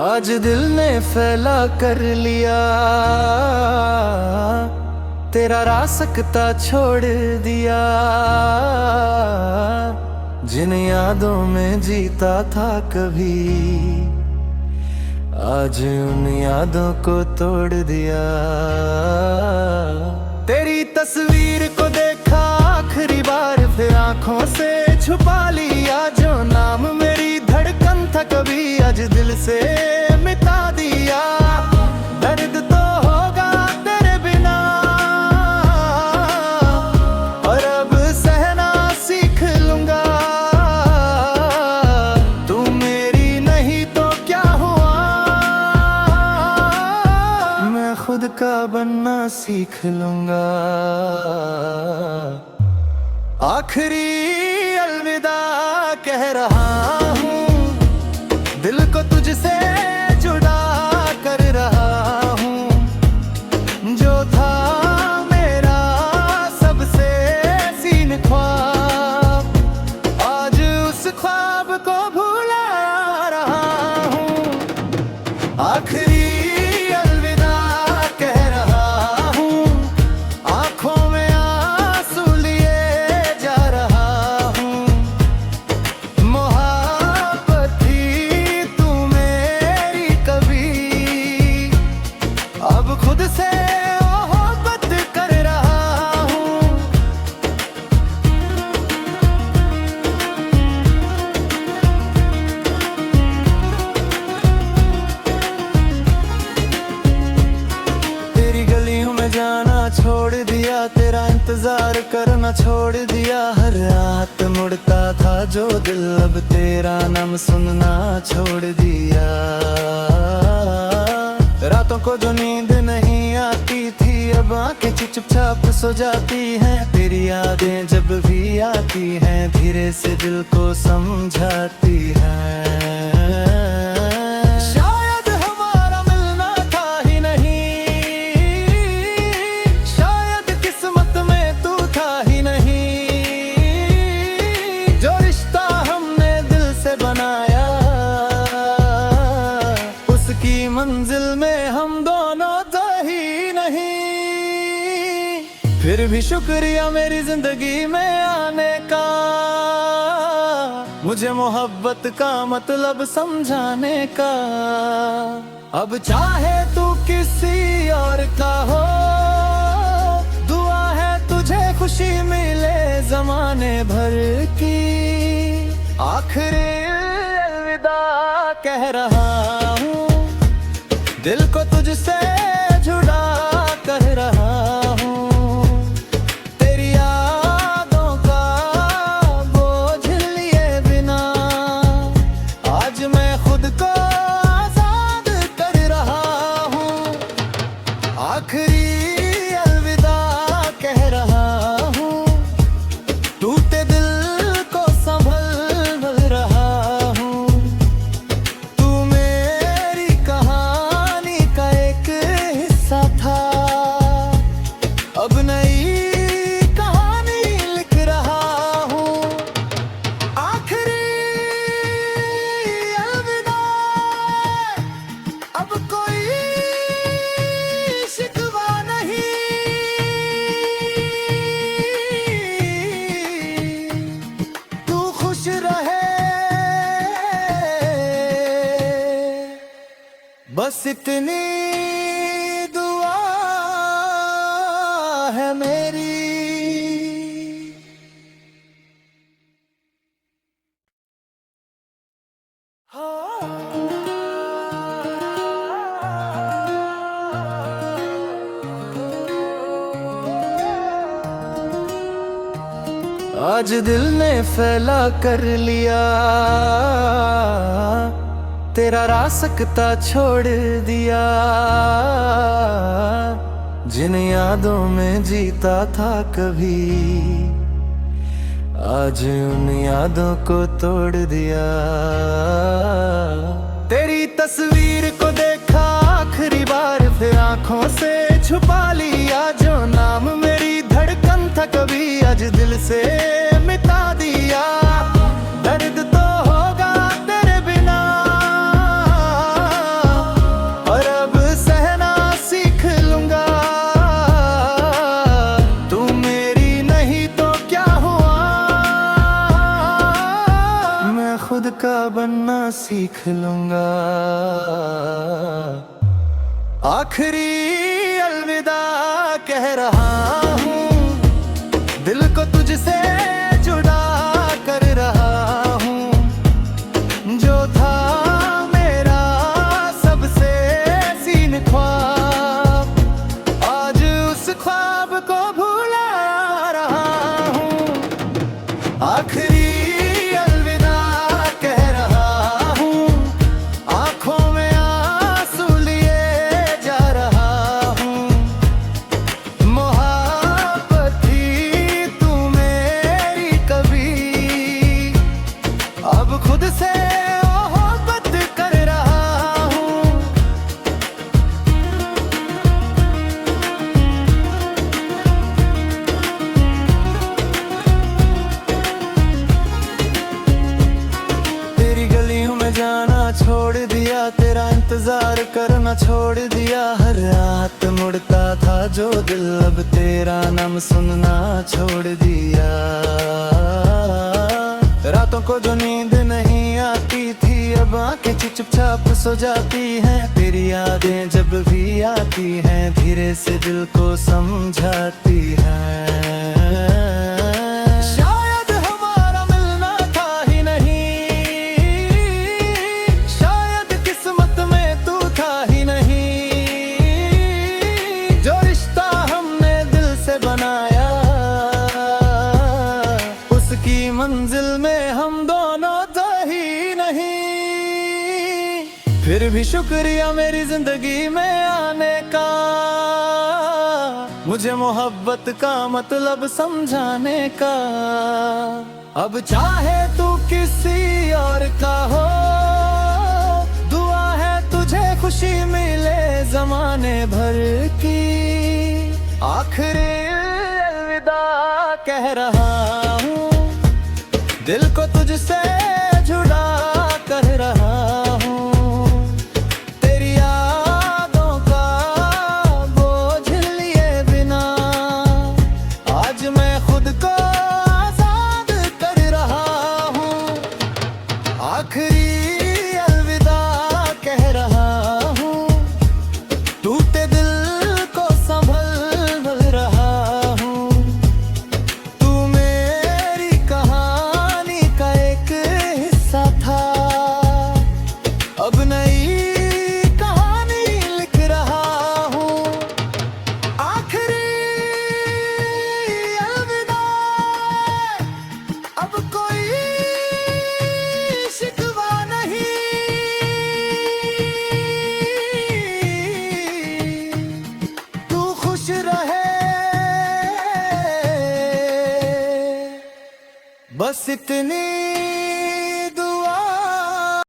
आज दिल ने फैला कर लिया, तेरा रास्ता छोड़ दिया। जिन यादों में जीता था कभी, आज उन यादों को तोड़ दिया। तेरी तस्वीर को देखा आखिरी बार, फिर आंखों से छुपा लिया। जो नाम मेरी धड़कन था कभी, आज दिल से मिटा दिया। दर्द तो होगा तेरे बिना, और अब सहना सीख लूंगा। तू मेरी नहीं तो क्या हुआ, मैं खुद का बनना सीख लूंगा। आखिरी अलविदा कह रहा हूँ, दिल को तुझसे जुड़ा कर रहा हूँ। जो था मेरा सबसे हसीन ख्वाब, आज उस ख्वाब को भुला रहा हूँ। आखिरी अलविदा कह रहा हूँ, आंखों में आंसू लिए जा रहा हूँ। मोहब्बत थी तू मेरी कभी, अब खुद से मोहब्बत कर रहा हूँ। तेरी गलियों में जाना छोड़ दिया, तेरा इंतजार करना छोड़ दिया। हर रात मुड़ता था जो दिल, अब तेरा नाम सुनना छोड़ दिया। रातों को जो नींद नहीं आती थी, अब आंखें चुपचाप सो जाती हैं। तेरी यादें जब भी आती हैं, धीरे से दिल को समझाती हैं। शायद हमारा मिलना था ही नहीं, शायद किस्मत में तू था ही नहीं। जो रिश्ता हमने दिल से बनाया, उसकी मंजिल में हम दोनों थे ही नहीं। फिर भी शुक्रिया मेरी जिंदगी में आने का, मुझे मोहब्बत का मतलब समझाने का। अब चाहे तू किसी और का हो, दुआ है तुझे खुशी मिले जमाने भर की। आखिरी अलविदा कह रहा हूँ, दिल को तुझसे जुड़ा कर रहा हूँ। तेरी यादों का बोझ लिए बिना, आज मैं खुद को आजाद कर रहा हूँ। आखिरी अलविदा कह रहा हूँ, टूटे दिल को संभल रहा हूँ। तू मेरी कहानी का एक हिस्सा था, अब नई कहानी लिख रहा हूँ। आखिरी अलविदा, अब कोई शिकवा नहीं। तू खुश रहे, बस इतनी दुआ है मेरी। आज दिल ने फैला कर लिया, तेरा रास्ता छोड़ दिया। जिन यादों में जीता था कभी, आज उन यादों को तोड़ दिया। तेरी तस्वीर को देखा आखिरी बार, फिर आंखों से छुपा लिया। जो से मिटा दिया। दर्द तो होगा तेरे बिना, और अब सहना सीख लूंगा। तू मेरी नहीं तो क्या हुआ, मैं खुद का बनना सीख लूंगा। आखिरी अलविदा कह रहा हूँ, दिल को तुझसे जुड़ा कर रहा हूँ। जो था मेरा सबसे सीन ख्वाब, आज उस ख्वाब को भुला रहा हूँ। आखिरी अलविदा कह रहा हूँ, आंखों में आंसू लिए जा रहा हूँ। मोहब्बत थी तू मेरी कभी, अब खुद से मोहब्बत कर रहा हूँ। तेरी गलियों में जाना छोड़ दिया, तेरा इंतजार करना छोड़ दिया। हर रात मुड़ता था जो दिल, अब तेरा नाम सुनना छोड़ दिया। रातों को जो नींद नहीं आती थी, अब आंखें चुपचाप सो जाती हैं। तेरी यादें जब भी आती हैं, धीरे से दिल को समझाती हैं। शायद हमारा मिलना था ही नहीं, शायद किस्मत में तू था ही नहीं। जो रिश्ता हमने दिल से बनाया, उसकी मंजिल में हम दोनों थे ही नहीं। फिर भी शुक्रिया मेरी जिंदगी में आने का, मुझे मोहब्बत का मतलब समझाने का। अब चाहे तू किसी और का हो, दुआ है तुझे खुशी मिले जमाने भर की। आखिरी अलविदा कह रहा हूँ, दिल को तुझसे जुड़ा कर रहा हूँ। तेरी यादों का बोझ लिए बिना, आज मैं खुद को आजाद कर रहा हूँ। आखिरी अलविदा कह रहा हूँ, टूटे दिल को संभल रहा हूँ। तू मेरी कहानी का एक हिस्सा था, अब नई कहानी लिख रहा हूँ। आखिरी अलविदा, अब कोई शिकवा नहीं। तू खुश रहे, बस इतनी